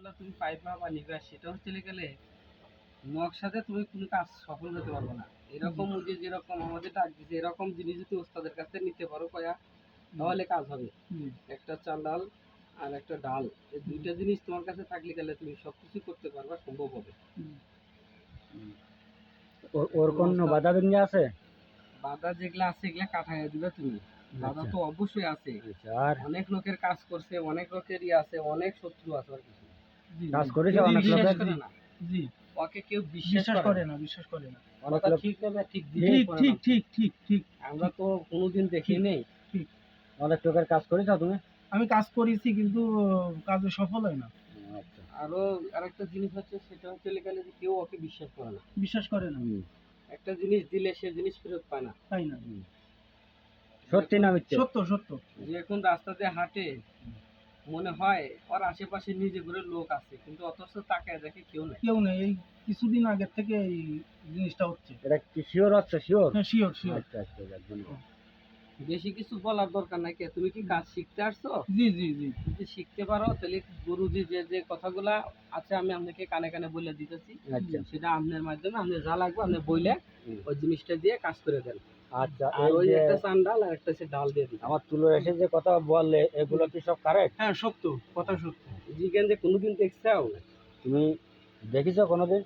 যেগুলো তুমি পাইবা বা নিবা সেটা হচ্ছে গেলে নকশাতে তুমি কোনো কাজ সফল হতে পারবে না। এরকম যে যেরকম আমাদের ডাক দিছে এরকম জিনিস যদি ওস্তাদের কাছ থেকে নিতে পারো কয়া তাহলে কাজ হবে। একটা চান্ডাল আর একটা ডাল, এই দুইটা জিনিস তোমার কাছে থাকলে গেলে তুমি সবকিছু করতে পারবা, সম্ভব হবে। ওর কোন বাধা বিঘ্ন আছে? বাধা যেগুলা আছে এগুলা কাটাইয়া দিবে তুমি। বাধা তো অবশ্যই আছে। আর অনেক লোকের কাজ করছে, অনেক লোকেরই আছে, অনেক শত্রু আছে আর কিছু। কাজ করেছে অনেক বিশ্বাস লোকের। করে না। জি, ওকে কেউ বিশ্বাস করে না, বিশ্বাস করে না। অনেক কথা লোক ঠিক না, ঠিক ঠিক ঠিক ঠিক ঠিক ঠিক আমরা তো কোনোদিন দেখি নেই। ঠিক অনেক লোকের কাজ করেছো তুমি? আমি কাজ করেছি কিন্তু কাজে সফল হয় না। আচ্ছা, আরো আরেকটা জিনিস হচ্ছে সেটা হচ্ছে গেলে যে কেউ ওকে বিশ্বাস করে না। বিশ্বাস করে না। একটা জিনিস দিলে সে জিনিস ফেরত পায় না। তাই না? সত্যি না মিথ্যে? সত্য সত্য। যে এখন রাস্তা দিয়ে হাঁটে মনে হয় ওর আশেপাশে নিজে করে লোক আছে, কিন্তু অথচ তাকায় দেখে কেউ নেই। কেউ নেই। এই কিছুদিন আগের থেকে এই জিনিসটা হচ্ছে। এটা কি শিওর হচ্ছে? শিওর? হ্যাঁ, শিওর শিওর। আচ্ছা আচ্ছা, একদম। বেশি কিছু বলার দরকার নাই। তুমি কি কাজ শিখতে আসছো? জি জি জি। যদি শিখতে পারো তাহলে গুরুজি যে যে কথাগুলা আছে আমি আপনাকে কানে কানে বলে দিতেছি, আচ্ছা সেটা আপনার মাধ্যমে আপনি যা লাগবে আপনি বইলে ওই জিনিসটা দিয়ে কাজ করে দেন। আচ্ছা, আর এই ওই যে একটা চান্ডাল আর একটা সে ডাল দিয়ে দিন। আমার তুলো এসে যে কথা বললে এগুলো কি সব কারেক্ট? হ্যাঁ, সত্য কথা সত্য। জিজ্ঞেন যে কোনোদিন দেখছাও? তুমি দেখিছো কোনোদিন?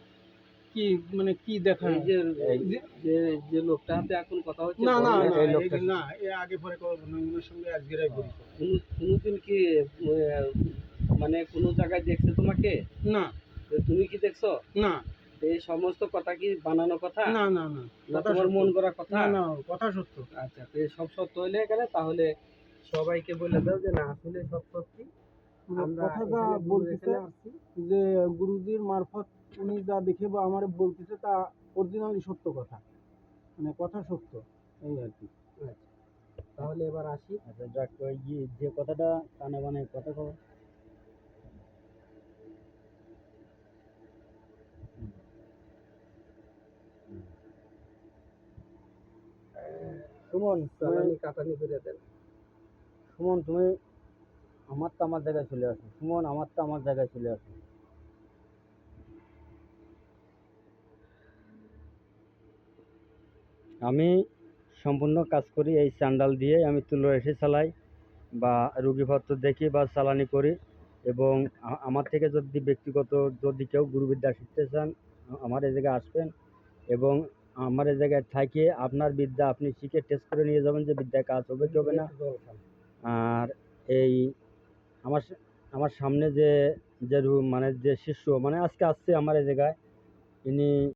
কি মানে কি দেখা? এই যে যে যে লোকটার সাথে এখন কথা হচ্ছে, না না বললেন, না, এই লোকটা না এর আগে পরে করবো না, ওনার সঙ্গে আজকেরাই পরিচয়। কোনোদিন কি মানে কোনো জায়গায় দেখছে তোমাকে? না তো তুমি কি দেখছো? না এই সমস্ত কথা কি বানানো কথা? না না না, না কথা তোমার সত্য। মন গড়া কথা? না না, কথা সত্য। আচ্ছা, তো এই সব সত্য হইলে গেলে তাহলে সবাইকে বলে দাও যে না আসলে সব সত্যি। আমরা কথাটা এখানে বলতেছে এখানে আসছি। যে গুরুজির মারফত উনি যা দেখে বা আমার বলতেছে তা অরিজিনালি সত্য কথা, মানে কথা সত্য, এই আর কি। আচ্ছা, তাহলে এবার আসি। আচ্ছা যাক, ওই যে কথাটা কানে বানে কথা কও। সুমন, চালানি কাটানি করে দেন। সুমন তুমি আমার তো আমার জায়গায় চলে আসো। সুমন আমার তো আমার জায়গায় চলে আসো। আমি সম্পূর্ণ কাজ করি এই স্যান্ডাল দিয়ে। আমি তুলো এসে চালাই বা রুগীপত্র দেখি বা চালানি করি। এবং আমার থেকে যদি ব্যক্তিগত যদি কেউ গুরুবিদ্যা শিখতে চান আমার এই জায়গায় আসবেন, এবং আমার এই জায়গায় থাকে আপনার বিদ্যা আপনি শিখে টেস্ট করে নিয়ে যাবেন যে বিদ্যায় কাজ হবে কি হবে না। আর এই আমার আমার সামনে যে যে মানে যে শিষ্য মানে আজকে আসছে আমার এই জায়গায়, ইনি